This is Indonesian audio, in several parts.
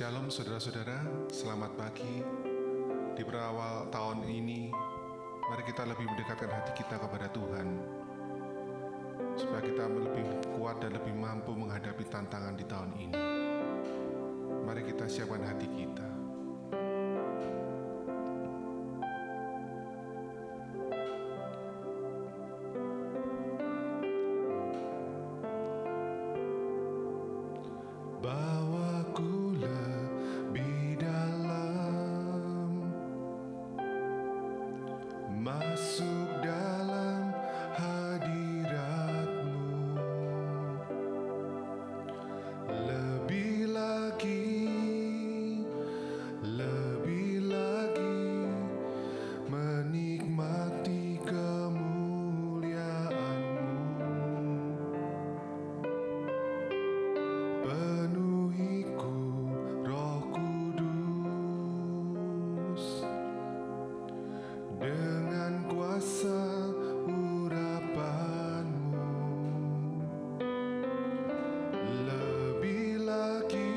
Shalom saudara-saudara, selamat pagi. Di berawal tahun ini, mari kita lebih mendekatkan hati kita kepada Tuhan, supaya kita lebih kuat dan lebih mampu menghadapi tantangan di tahun ini. Mari kita siapkan hati kita. Bawaku lebih dalam, masuk dalam hadirat-Mu, lebih lagi menikmati kemuliaan-Mu. Penuhiku Roh Kudus dengan kuasa urapan-Mu, lebih lagi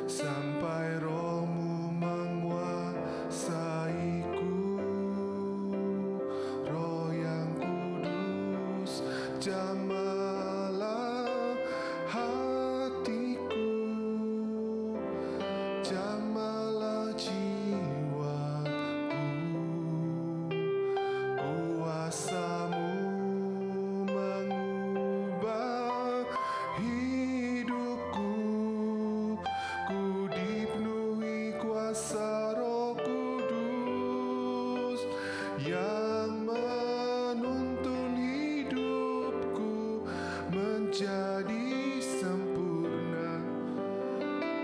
sampai Roh-Mu menguasaiku. Roh yang kudus, jamahlah hatiku, jamahlah jiwaku. Kuasa-Mu mengubah hidupku, ku dipenuhi kuasa Roh Kudus yang menuntun hidupku menjadi sempurna,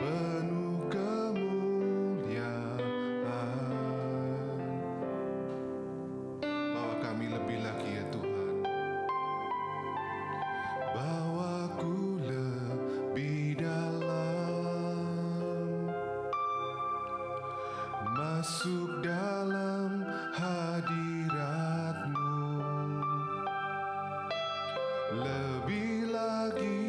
penuh kemuliaan. Bawa kami lebih lagi ya Tuhan, bawaku lebih dalam, masuk dalam hadirat-Mu, lebih lagi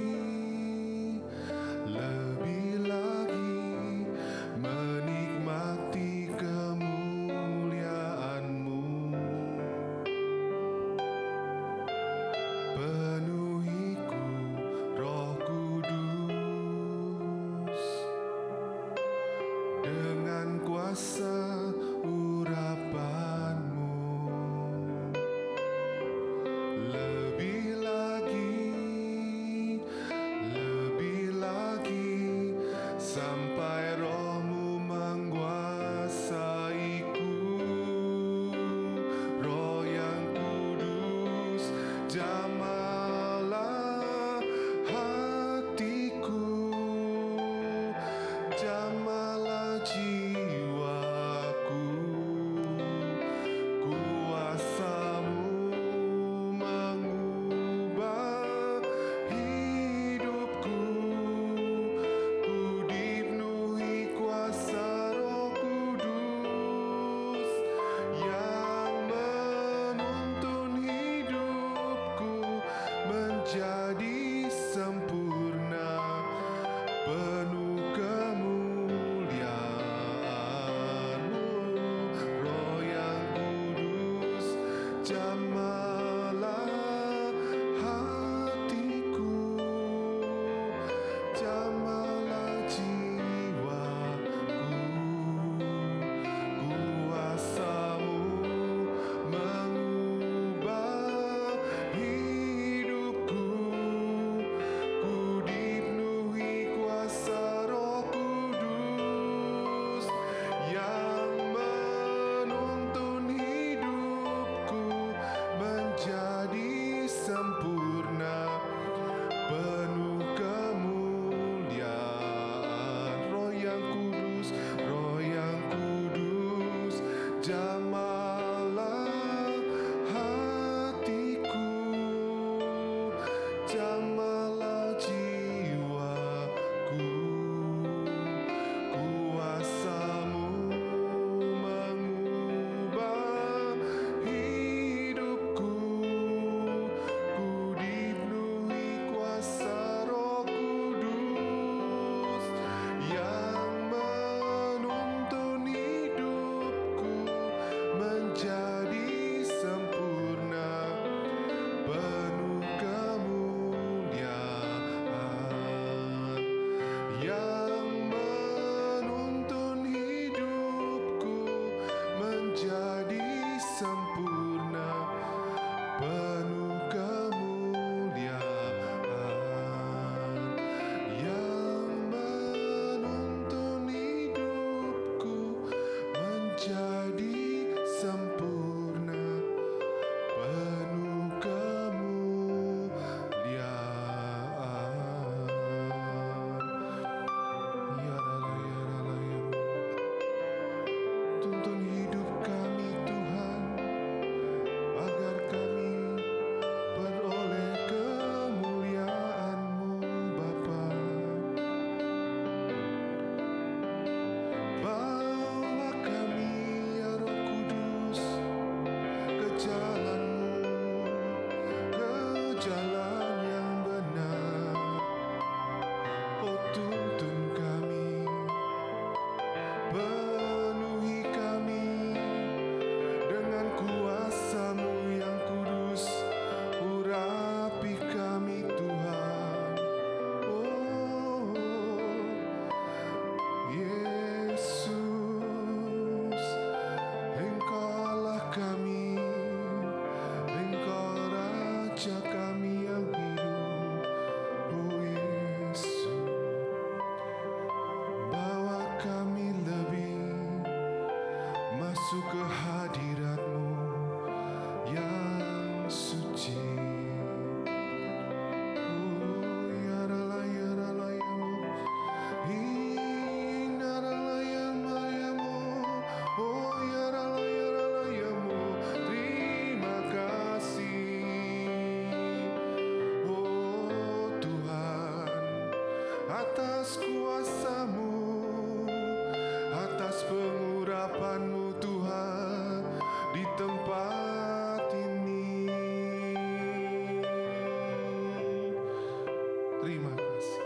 Terima kasih.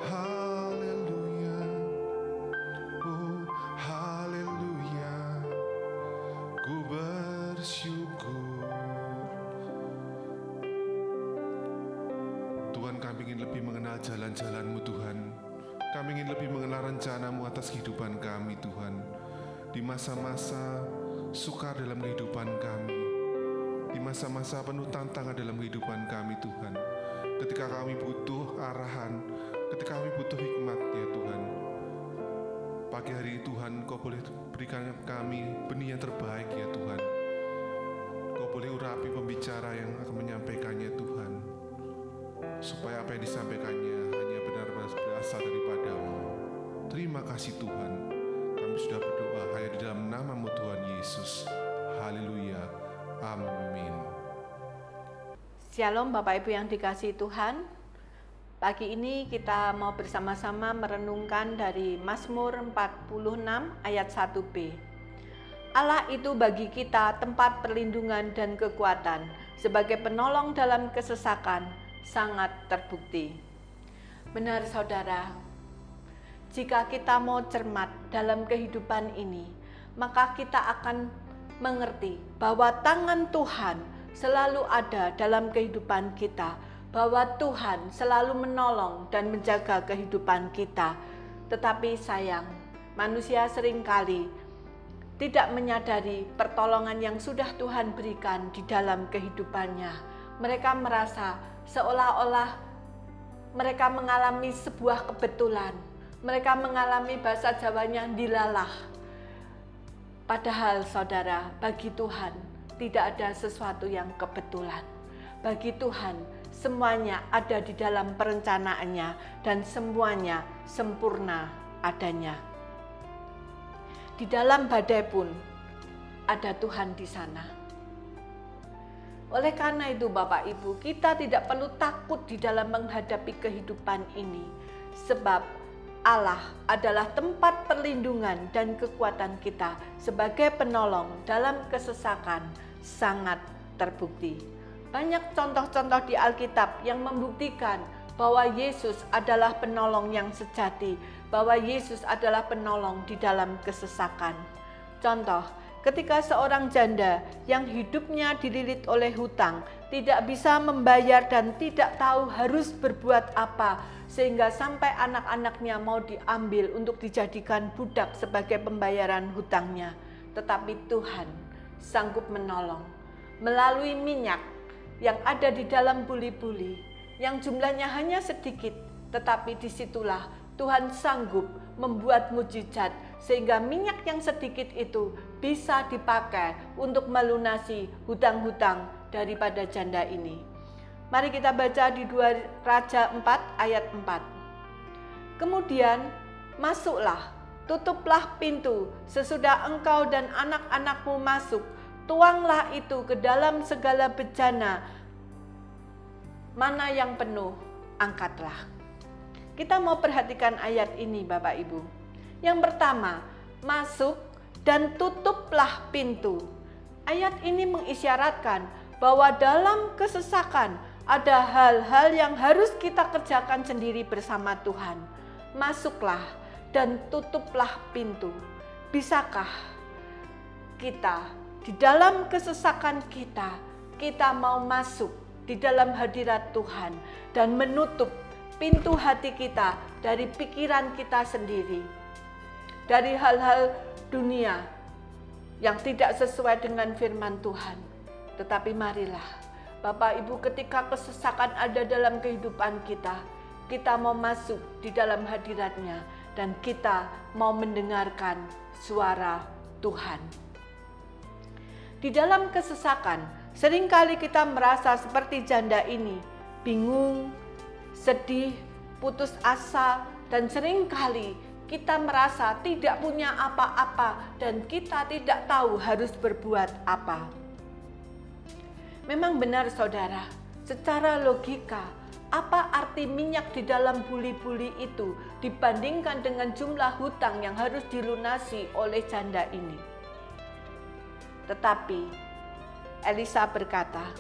Haleluya. Oh, haleluya. Ku bersyukur. Tuhan, kami ingin lebih mengenal jalan-jalan-Mu Tuhan. Kami ingin lebih mengenal rencana-Mu atas kehidupan kami Tuhan. Di masa-masa sukar dalam kehidupan kami, di masa-masa penuh tantangan dalam kehidupan kami Tuhan. Ketika kami butuh arahan, ketika kami butuh hikmat ya Tuhan, pagi hari ini Tuhan, Kau boleh berikan kami benih yang terbaik ya Tuhan. Kau boleh urapi pembicara yang akan menyampaikannya Tuhan, supaya apa yang disampaikannya hanya benar-benar berasal daripada-Mu. Terima kasih Tuhan. Kami sudah berdoa hanya di dalam nama-Mu Tuhan Yesus. Haleluya. Amin. Shalom Bapak Ibu yang dikasihi Tuhan. Pagi ini kita mau bersama-sama merenungkan dari Mazmur 46 ayat 1b. Allah itu bagi kita tempat perlindungan dan kekuatan, sebagai penolong dalam kesesakan, sangat terbukti. Benar saudara, jika kita mau cermat dalam kehidupan ini, maka kita akan mengerti bahwa tangan Tuhan selalu ada dalam kehidupan kita, bahwa Tuhan selalu menolong dan menjaga kehidupan kita. Tetapi sayang, manusia seringkali tidak menyadari pertolongan yang sudah Tuhan berikan di dalam kehidupannya. Mereka merasa seolah-olah mereka mengalami sebuah kebetulan. Mereka mengalami bahasa Jawanya dilalah. Padahal saudara, bagi Tuhan tidak ada sesuatu yang kebetulan. Bagi Tuhan semuanya ada di dalam perencanaannya dan semuanya sempurna adanya. Di dalam badai pun ada Tuhan di sana. Oleh karena itu Bapak Ibu, kita tidak perlu takut di dalam menghadapi kehidupan ini, sebab Allah adalah tempat perlindungan dan kekuatan kita sebagai penolong dalam kesesakan, sangat terbukti. Banyak contoh-contoh di Alkitab yang membuktikan bahwa Yesus adalah penolong yang sejati, bahwa Yesus adalah penolong di dalam kesesakan. Contoh, ketika seorang janda yang hidupnya dililit oleh hutang, tidak bisa membayar dan tidak tahu harus berbuat apa, sehingga sampai anak-anaknya mau diambil untuk dijadikan budak sebagai pembayaran hutangnya. Tetapi Tuhan sanggup menolong melalui minyak yang ada di dalam buli-buli, yang jumlahnya hanya sedikit, tetapi disitulah Tuhan sanggup membuat mujizat, sehingga minyak yang sedikit itu bisa dipakai untuk melunasi hutang-hutang daripada janda ini. Mari kita baca di 2 Raja 4 ayat 4. Kemudian masuklah, tutuplah pintu sesudah engkau dan anak-anakmu masuk, tuanglah itu ke dalam segala bejana, mana yang penuh, angkatlah. Kita mau perhatikan ayat ini Bapak Ibu. Yang pertama, masuk dan tutuplah pintu. Ayat ini mengisyaratkan bahwa dalam kesesakan ada hal-hal yang harus kita kerjakan sendiri bersama Tuhan. Masuklah dan tutuplah pintu. Bisakah kita di dalam kesesakan kita mau masuk di dalam hadirat Tuhan dan menutup pintu hati kita dari pikiran kita sendiri, dari hal-hal dunia yang tidak sesuai dengan firman Tuhan. Tetapi marilah Bapak Ibu, ketika kesesakan ada dalam kehidupan kita mau masuk di dalam hadirat-Nya dan kita mau mendengarkan suara Tuhan. Di dalam kesesakan, seringkali kita merasa seperti janda ini, bingung, sedih, putus asa, dan seringkali kita merasa tidak punya apa-apa dan kita tidak tahu harus berbuat apa. Memang benar saudara, secara logika, apa arti minyak di dalam buli-buli itu dibandingkan dengan jumlah hutang yang harus dilunasi oleh janda ini? Tetapi Elisa berkata,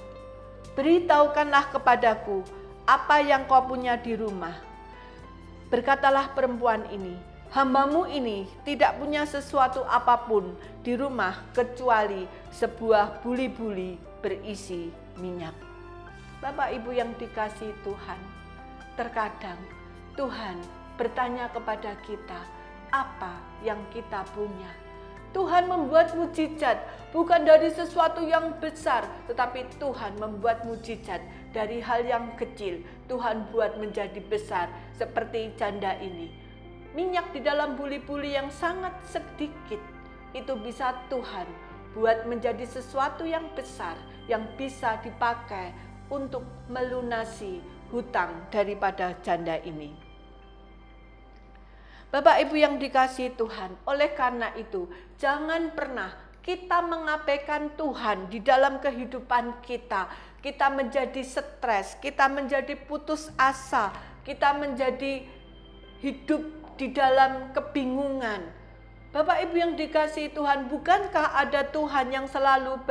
beritahukanlah kepadaku apa yang kau punya di rumah. Berkatalah perempuan ini, hambamu ini tidak punya sesuatu apapun di rumah kecuali sebuah buli-buli berisi minyak. Bapak Ibu yang dikasihi Tuhan, terkadang Tuhan bertanya kepada kita, apa yang kita punya? Tuhan membuat mukjizat bukan dari sesuatu yang besar, tetapi Tuhan membuat mukjizat dari hal yang kecil. Tuhan buat menjadi besar, seperti janda ini. Minyak di dalam buli-buli yang sangat sedikit, itu bisa Tuhan buat menjadi sesuatu yang besar, yang bisa dipakai untuk melunasi hutang daripada janda ini. Bapak Ibu yang dikasihi Tuhan, oleh karena itu jangan pernah kita mengabaikan Tuhan di dalam kehidupan kita. Kita menjadi stres, kita menjadi putus asa, kita menjadi hidup di dalam kebingungan. Bapak Ibu yang dikasihi Tuhan, bukankah ada Tuhan yang selalu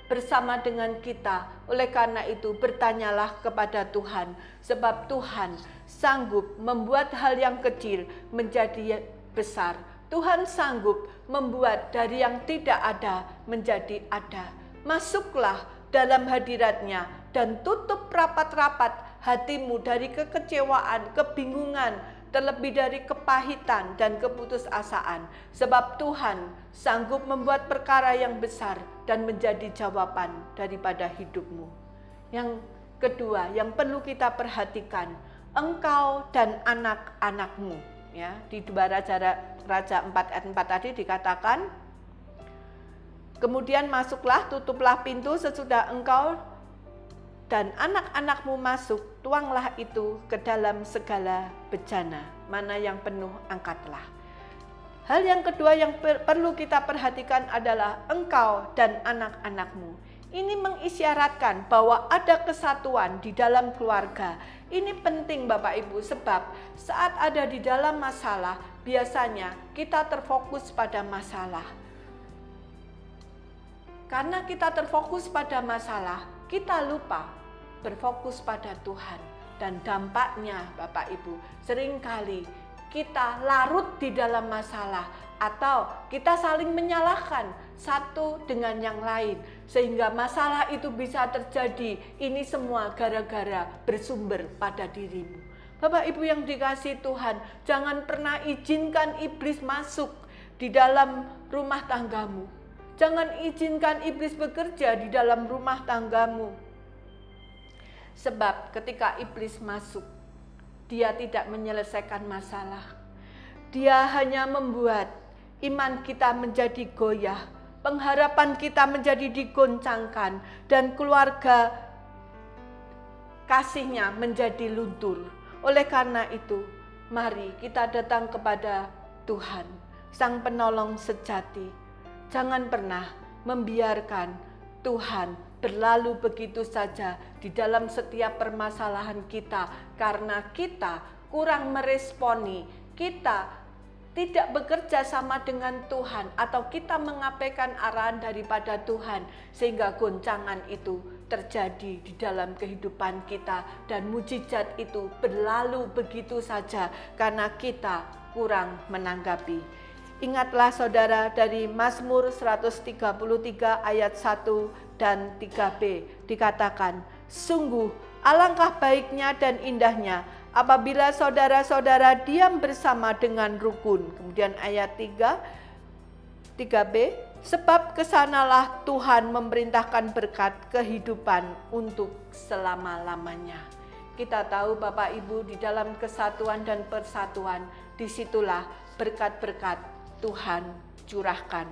bersama dengan kita? Oleh karena itu bertanyalah kepada Tuhan, sebab Tuhan sanggup membuat hal yang kecil menjadi besar. Tuhan sanggup membuat dari yang tidak ada menjadi ada. Masuklah dalam hadirat-Nya dan tutup rapat-rapat hatimu dari kekecewaan, kebingungan, terlebih dari kepahitan dan keputusasaan. Sebab Tuhan sanggup membuat perkara yang besar dan menjadi jawaban daripada hidupmu. Yang kedua yang perlu kita perhatikan, engkau dan anak-anakmu. Ya, di 2 Raja 4 ayat 4 tadi dikatakan, kemudian masuklah, tutuplah pintu sesudah engkau dan anak-anakmu masuk, tuanglah itu ke dalam segala bejana, mana yang penuh angkatlah. Hal yang kedua yang perlu kita perhatikan adalah engkau dan anak-anakmu. Ini mengisyaratkan bahwa ada kesatuan di dalam keluarga. Ini penting Bapak Ibu, sebab saat ada di dalam masalah, biasanya kita terfokus pada masalah. Karena kita terfokus pada masalah, kita lupa berfokus pada Tuhan. Dan dampaknya Bapak Ibu, seringkali kita larut di dalam masalah atau kita saling menyalahkan satu dengan yang lain, sehingga masalah itu bisa terjadi. Ini semua gara-gara bersumber pada dirimu. Bapak Ibu yang dikasihi Tuhan, jangan pernah izinkan iblis masuk di dalam rumah tanggamu. Jangan izinkan iblis bekerja di dalam rumah tanggamu. Sebab ketika iblis masuk, dia tidak menyelesaikan masalah. Dia hanya membuat iman kita menjadi goyah, pengharapan kita menjadi digoncangkan, dan keluarga kasihnya menjadi luntur. Oleh karena itu, mari kita datang kepada Tuhan, Sang Penolong sejati. Jangan pernah membiarkan Tuhan berlalu begitu saja di dalam setiap permasalahan kita, karena kita kurang meresponi, kita tidak bekerja sama dengan Tuhan, atau kita mengabaikan arahan daripada Tuhan, sehingga goncangan itu terjadi di dalam kehidupan kita, dan mukjizat itu berlalu begitu saja karena kita kurang menanggapi. Ingatlah saudara, dari Mazmur 133 ayat 1 dan 3b dikatakan, sungguh alangkah baiknya dan indahnya apabila saudara-saudara diam bersama dengan rukun. Kemudian ayat 3b, sebab kesanalah Tuhan memerintahkan berkat kehidupan untuk selama-lamanya. Kita tahu Bapak Ibu, di dalam kesatuan dan persatuan, disitulah berkat-berkat Tuhan curahkan.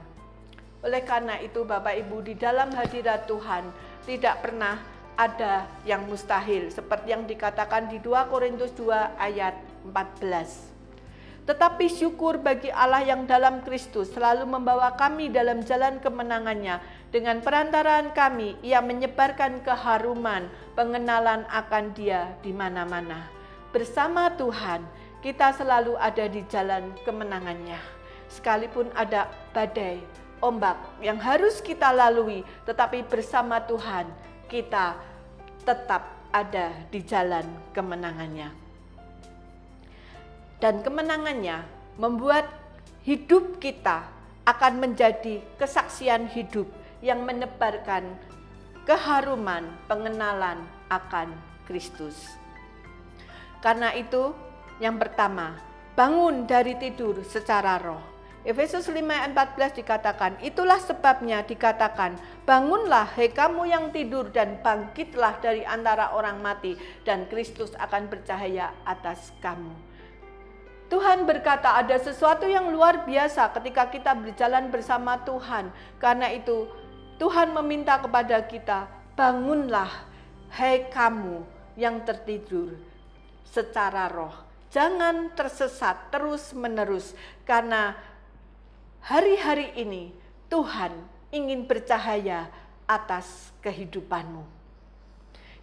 Oleh karena itu Bapak Ibu, di dalam hadirat Tuhan tidak pernah ada yang mustahil, seperti yang dikatakan di 2 Korintus 2 ayat 14. Tetapi syukur bagi Allah yang dalam Kristus selalu membawa kami dalam jalan kemenangannya. Dengan perantaraan kami, Ia menyebarkan keharuman pengenalan akan Dia di mana-mana. Bersama Tuhan, kita selalu ada di jalan kemenangannya. Sekalipun ada badai, ombak yang harus kita lalui, tetapi bersama Tuhan kita tetap ada di jalan kemenangannya. Dan kemenangannya membuat hidup kita akan menjadi kesaksian hidup yang menebarkan keharuman pengenalan akan Kristus. Karena itu, yang pertama, bangun dari tidur secara roh. Efesus 5:14 dikatakan, itulah sebabnya dikatakan, bangunlah hai kamu yang tidur dan bangkitlah dari antara orang mati dan Kristus akan bercahaya atas kamu. Tuhan berkata ada sesuatu yang luar biasa ketika kita berjalan bersama Tuhan. Karena itu Tuhan meminta kepada kita, bangunlah hai kamu yang tertidur secara roh. Jangan tersesat terus-menerus, karena hari-hari ini Tuhan ingin bercahaya atas kehidupanmu.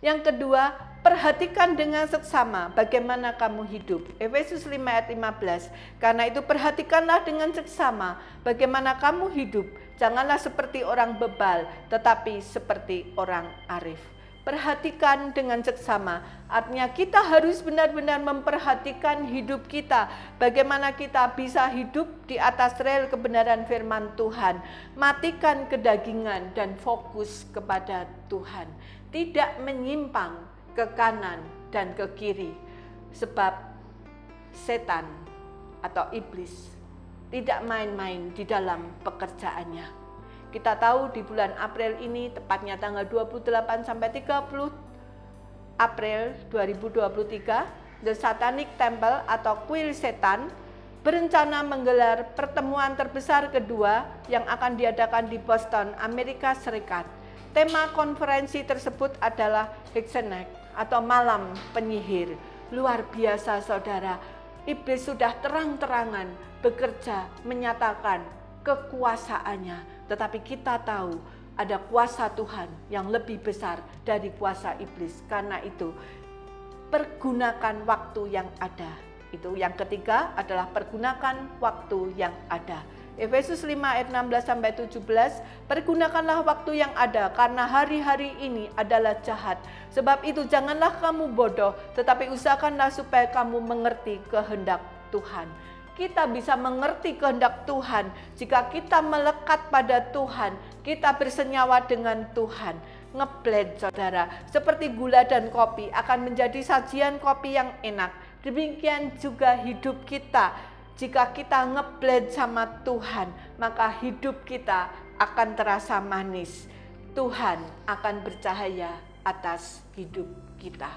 Yang kedua, perhatikan dengan seksama bagaimana kamu hidup. Efesus 5:15. Karena itu perhatikanlah dengan seksama bagaimana kamu hidup. Janganlah seperti orang bebal, tetapi seperti orang arif. Perhatikan dengan seksama, artinya kita harus benar-benar memperhatikan hidup kita. Bagaimana kita bisa hidup di atas rel kebenaran firman Tuhan. Matikan kedagingan dan fokus kepada Tuhan. Tidak menyimpang ke kanan dan ke kiri. Sebab setan atau iblis tidak main-main di dalam pekerjaannya. Kita tahu di bulan April ini, tepatnya tanggal 28 sampai 30 April 2023, The Satanic Temple atau kuil setan berencana menggelar pertemuan terbesar kedua yang akan diadakan di Boston, Amerika Serikat. Tema konferensi tersebut adalah Hexenek atau malam penyihir. Luar biasa saudara, iblis sudah terang-terangan bekerja menyatakan kekuasaannya. Tetapi kita tahu ada kuasa Tuhan yang lebih besar dari kuasa iblis. Karena itu pergunakan waktu yang ada. Itu yang ketiga adalah pergunakan waktu yang ada. Efesus 5:16 sampai 17, pergunakanlah waktu yang ada karena hari-hari ini adalah jahat. Sebab itu janganlah kamu bodoh, tetapi usahakanlah supaya kamu mengerti kehendak Tuhan. Kita bisa mengerti kehendak Tuhan jika kita melekat pada Tuhan, kita bersenyawa dengan Tuhan. Ngeblend saudara, seperti gula dan kopi akan menjadi sajian kopi yang enak. Demikian juga hidup kita. Jika kita ngeblend sama Tuhan, maka hidup kita akan terasa manis. Tuhan akan bercahaya atas hidup kita.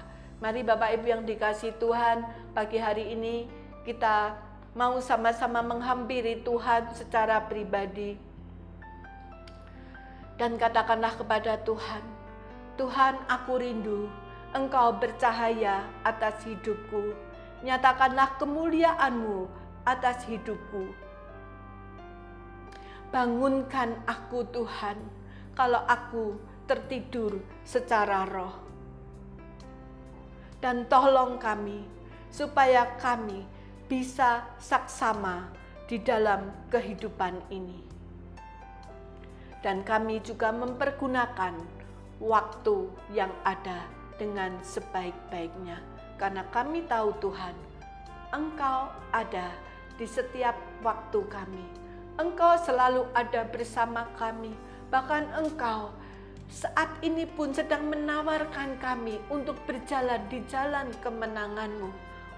Mari Bapak Ibu yang dikasihi Tuhan, pagi hari ini kita mau sama-sama menghampiri Tuhan secara pribadi. Dan katakanlah kepada Tuhan, Tuhan aku rindu Engkau bercahaya atas hidupku. Nyatakanlah kemuliaan-Mu atas hidupku. Bangunkan aku Tuhan, kalau aku tertidur secara roh. Dan tolong kami, supaya kami bisa saksama di dalam kehidupan ini. Dan kami juga mempergunakan waktu yang ada dengan sebaik-baiknya. Karena kami tahu Tuhan, Engkau ada di setiap waktu kami. Engkau selalu ada bersama kami. Bahkan Engkau saat ini pun sedang menawarkan kami untuk berjalan di jalan kemenangan-Mu.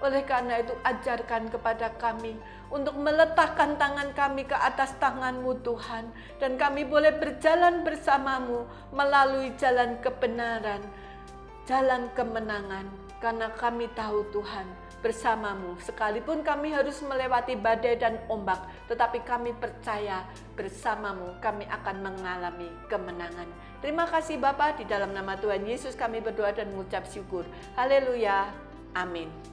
Oleh karena itu ajarkan kepada kami untuk meletakkan tangan kami ke atas tangan-Mu Tuhan. Dan kami boleh berjalan bersama-Mu melalui jalan kebenaran, jalan kemenangan. Karena kami tahu Tuhan bersama-Mu. Sekalipun kami harus melewati badai dan ombak, tetapi kami percaya bersama-Mu kami akan mengalami kemenangan. Terima kasih Bapa, di dalam nama Tuhan Yesus kami berdoa dan mengucap syukur. Haleluya. Amin.